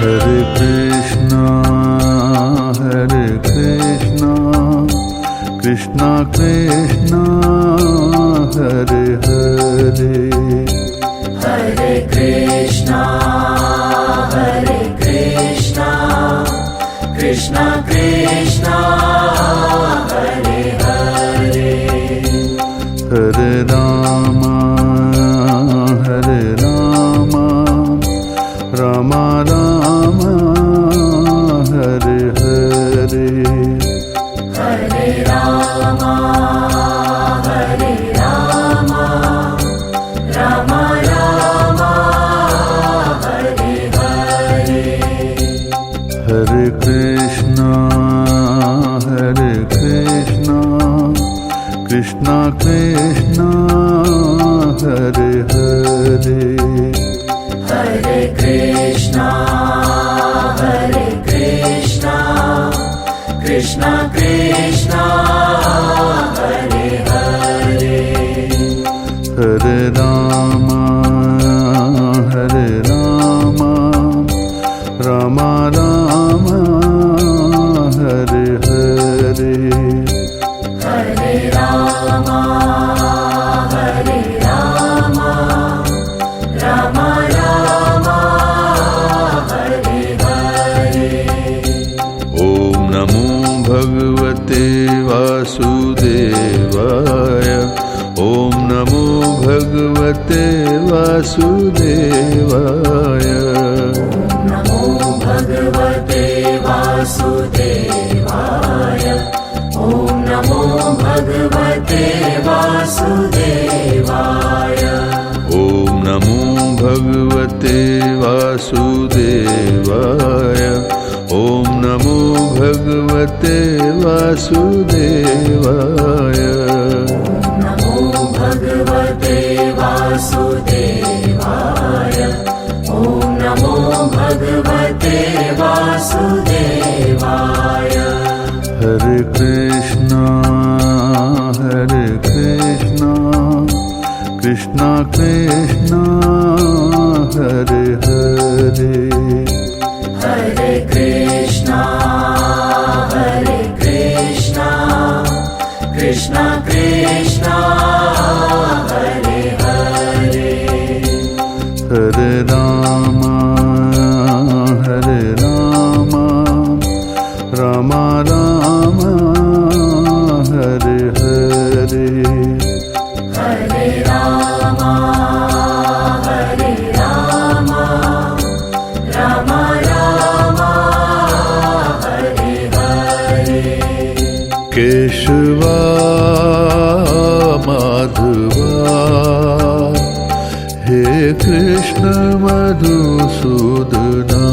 Hare Krishna, Krishna Krishna, Hare Hare, Hare Krishna, Krishna Krishna, Hare Hare, Hare Rama, Rama Rama, Hare Hare, Hare Rama, Rama Rama, Hare Hare, Hare Krishna, Krishna Krishna, Hare Hare, Hare Krishna, Krishna Krishna, Hare Hare, Hare Rama, Rama Rama, Hare Hare, Hare Rama, Rama Rama, Hare Hare. Om Namo Bhagavate Vasudevaya, Om Namo Bhagavate Vasudevaya, Namo Bhagavate Vasudevaya, Om Namo Bhagavate Vasudevaya, Om Namo Bhagavate Vasudevaya, Om Namo Bhagavate Vasudevaya, Namo Bhagavate Vasudevaya, Om Namo Bhagavate Vasudevaya. Hare Krishna, Krishna Krishna, Hare Hare, Hare Krishna, Krishna Krishna, Hare Hare, Hare Rama, Rama Rama, Hare Hare, Hare Rama, Rama Rama, Hare Hare, Keshava Madhava, He Krishna Madhusudana,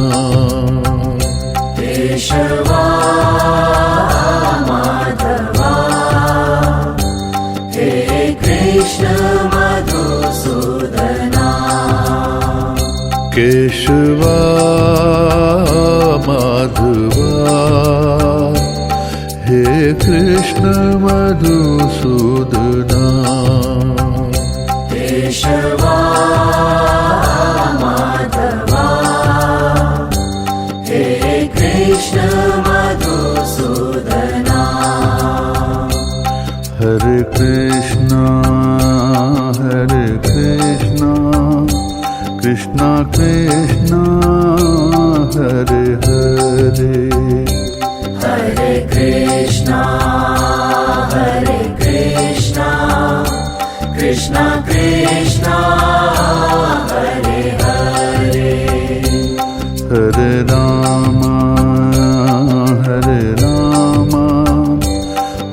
Keshava Madhava, He Krishna Madhusudana, Keshava Madhava, He Krishna Madhusudana, Keshava Madhava, He Krishna Madhusudana. Hare Krishna, Krishna Krishna, Hare Hare, Hare Krishna, Krishna Krishna, Hare Hare, Hare Rama,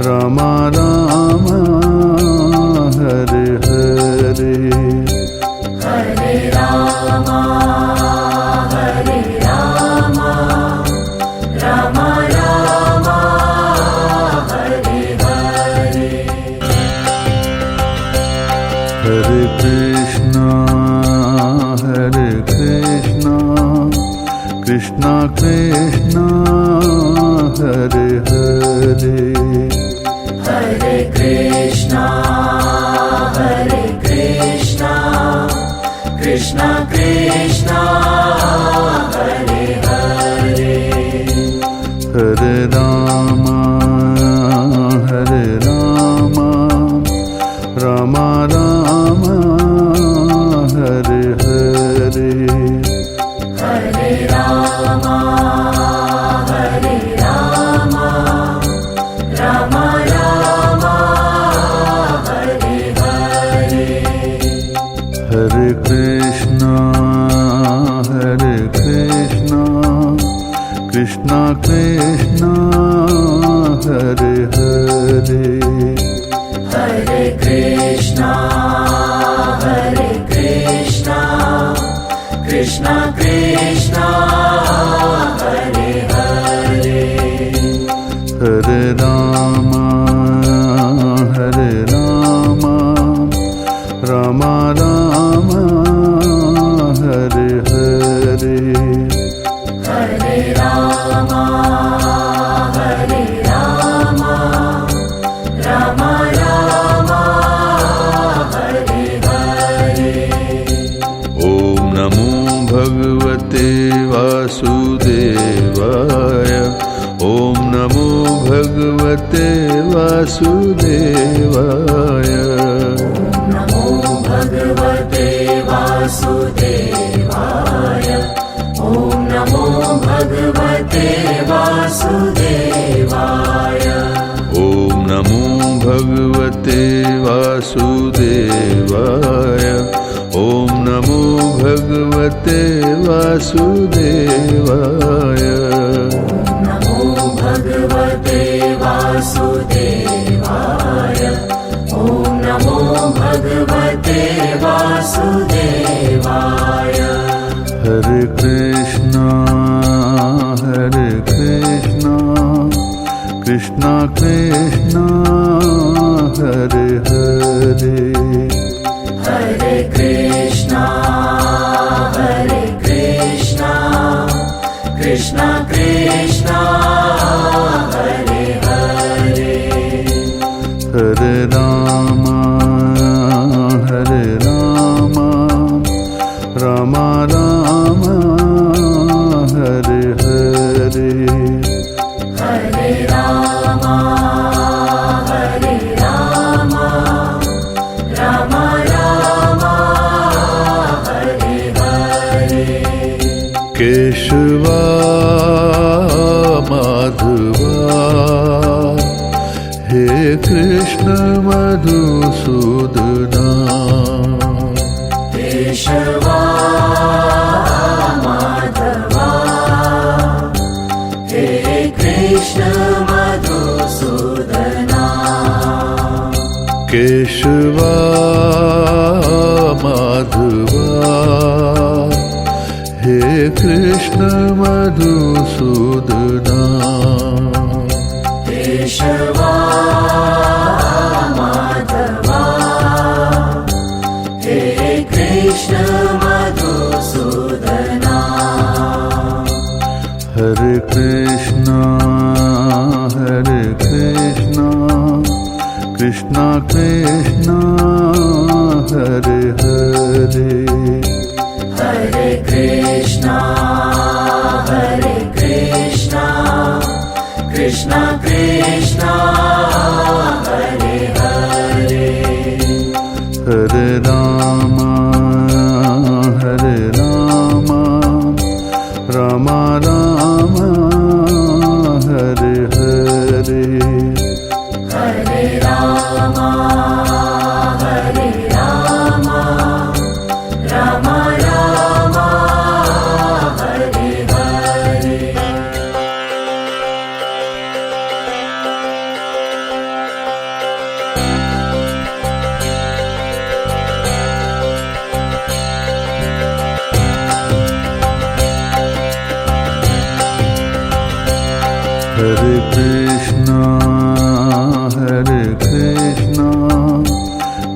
Rama Rama, Hare Hare, Hare Rama, Rama Rama, Hare Hare, Hare Krishna, Krishna Krishna, Hare Hare, Hare Krishna, Krishna Krishna, Hare Hare Hare Rama Hare Rama Rama Rama Hare Hare Hare Rama Hare Rama Rama Rama Hare Hare Hare Krishna Krishna Krishna Hare Hare Hare Krishna Krishna Krishna Hare Hare Hare Rama Rama Rama Hare Hare Hare Rama Rama Rama Hare Hare Om Namo Bhagavate Vasudevaya Om Namo Bhagavate Vasudevaya Namo Bhagavate Vasudevaya Om Namo Bhagavate Vasudevaya Om Namo Bhagavate Vasudevaya Om Namo Bhagavate Vasudevaya Namo Bhagavate Vasudevaya Om Namo Bhagavate Vasudevaya Hare Krishna Krishna Krishna Hare Hare Hare Krishna Krishna Krishna Hare Hare Hare Rama Rama Rama Hare Hare Hare Rama Rama Rama Hare Hare Keshava Madhava He Krishna Madhusudana Keshava Madhava He Krishna Madhusudana Keshava Madhava He Krishna Madhusudana Keshava Madhava He Krishna Madhusudana Hare Krishna Krishna Krishna Hare Hare Hare Krishna Krishna Krishna Hare Hare Hare Rama Rama Rama Hare Hare Hare Rama Rama Rama Hare Hare Hare Krishna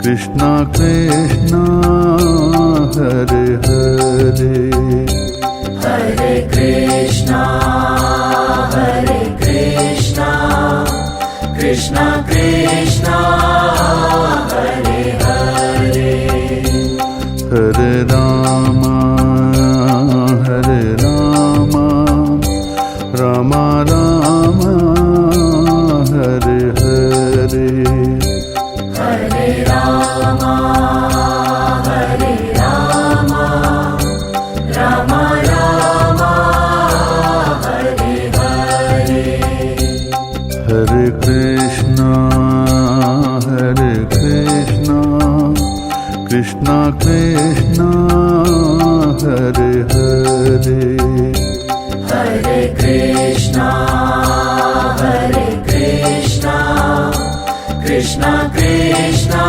Krishna Krishna Hare Hare Hare Krishna Krishna Krishna Hare Hare Hare Rama Hare Hare Krishna, Krishna Krishna,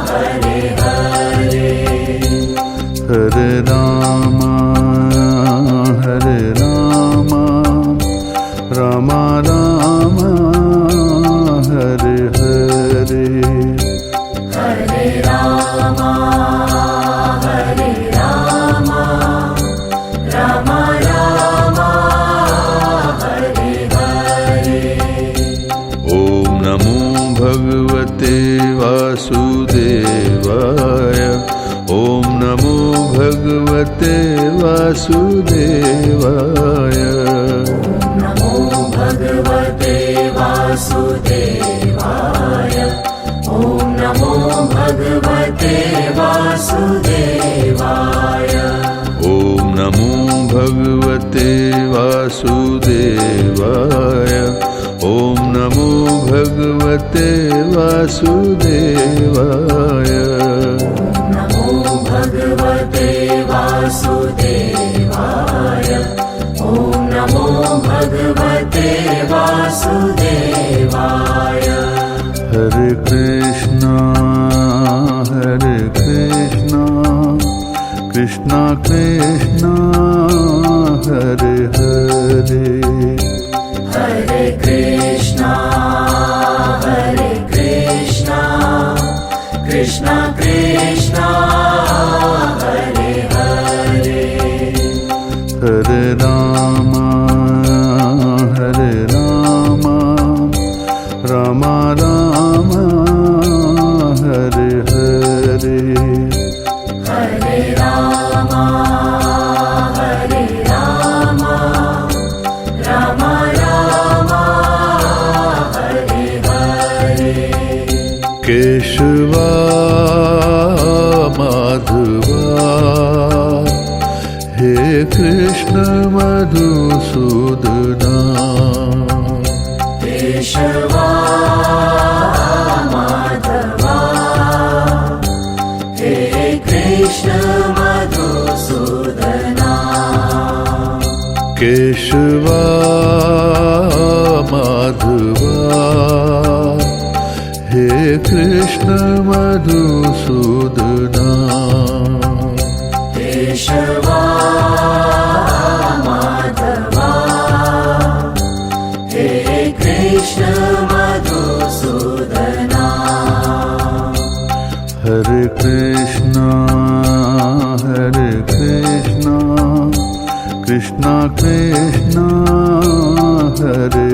Hare Hare, Hare Rama, Rama Rama, Hare Hare, Hare Rama, Rama Rama, Hare Hare. Om Namo Bhagavate Vasudevaya, Om Namo Bhagavate Vasudevaya, Namo Bhagavate Vasudevaya, Om Namo Bhagavate Vasudevaya, Om Namo Bhagavate Vasudevaya, Om Namo Bhagavate Vasudevaya, Namo Bhagavate Vasudevaya, Om Namo Bhagavate Vasudevaya. Hare Krishna, Krishna Krishna, Hare Hare, Hare Krishna, Krishna Krishna, Hare Hare, Hare Rama, Rama Rama, Hare Hare, Hare Rama, Rama Rama, Hare Hare. Keshava Madhava, He Krishna Madhusudana, Keshava Madhava, He Krishna Madhusudana. Keshava Madhava, He Krishna Madhusudana, Keshava Madhava, He Krishna Madhusudana. Hare Krishna, Krishna Krishna, Hare